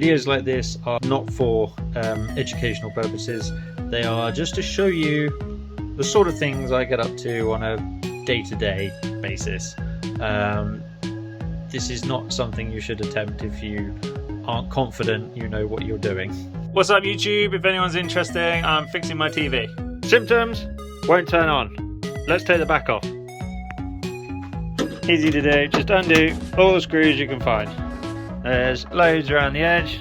Videos like this are not for educational purposes. They are just to show you the sort of things I get up to on a day-to-day basis. This is not something you should attempt if you aren't confident you know what you're doing. What's up YouTube? If anyone's interested, I'm fixing my TV. Symptoms won't turn on. Let's take the back off. Easy to do, just undo all the screws you can find. There's loads around the edge,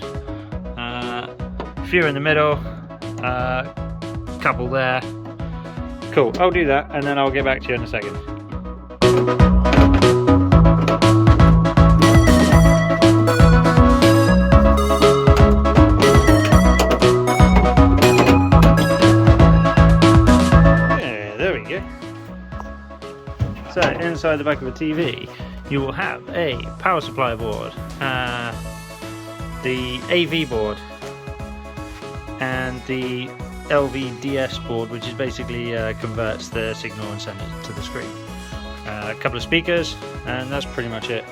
a few in the middle, couple there. Cool, I'll do that and then I'll get back to you in a second. Yeah, there we go. So inside the back of a TV you will have a power supply board, the AV board and the LVDS board, which is basically converts the signal and sends it to the screen. A couple of speakers, and that's pretty much it.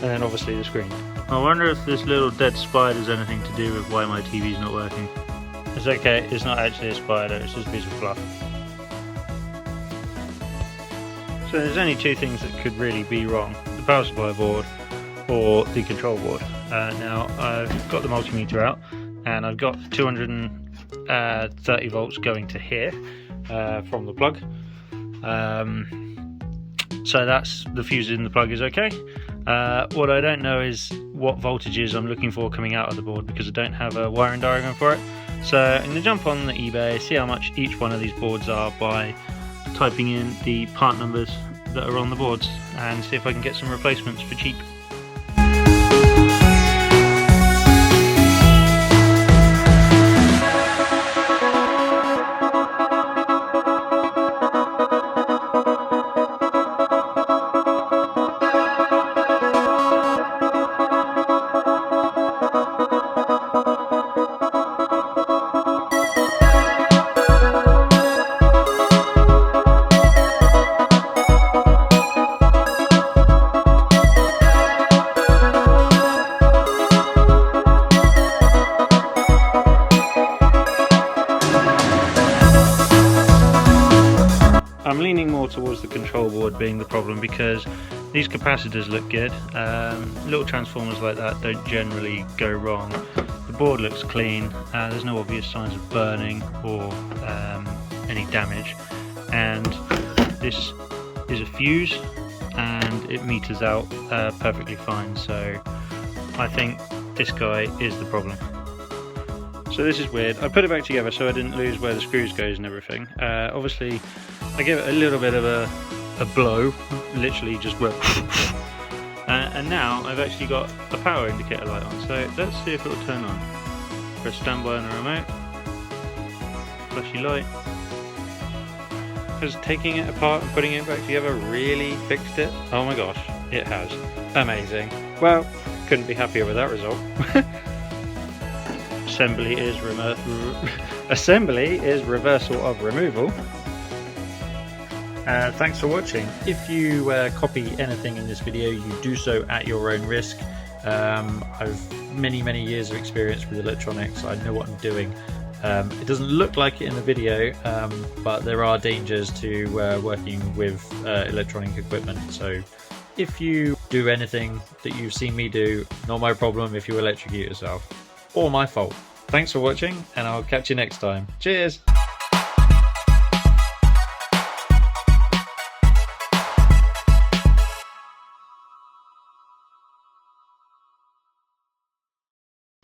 And then obviously the screen. I wonder if this little dead spider has anything to do with why my TV's not working. It's okay, it's not actually a spider, it's just a piece of fluff. So there's only two things that could really be wrong: the power supply board or the control board. Now I've got the multimeter out and I've got 230 volts going to here from the plug. So that's the fuse in the plug is okay. What I don't know is what voltages I'm looking for coming out of the board because I don't have a wiring diagram for it. So I'm going to jump on the eBay, see how much each one of these boards are by typing in the part numbers that are on the boards and see if I can get some replacements for cheap. I'm leaning more towards the control board being the problem because these capacitors look good. Little transformers like that don't generally go wrong. The board looks clean, there's no obvious signs of burning or any damage, and this is a fuse and it meters out perfectly fine, so I think this guy is the problem. So this is weird. I put it back together so I didn't lose where the screws goes and everything. Obviously I gave it a little bit of a blow, literally just went and now I've actually got a power indicator light on, so let's see if it will turn on. Press standby on the remote, flashy light. Has taking it apart and putting it back together really fixed it? Oh my gosh, it has. Amazing. Well, couldn't be happier with that result. Assembly is reversal of removal. Thanks for watching. If you copy anything in this video, you do so at your own risk. I've many years of experience with electronics. I know what I'm doing. It doesn't look like it in the video, but there are dangers to working with electronic equipment. So if you do anything that you've seen me do, not my problem if you electrocute yourself, or my fault. Thanks for watching, and I'll catch you next time. Cheers!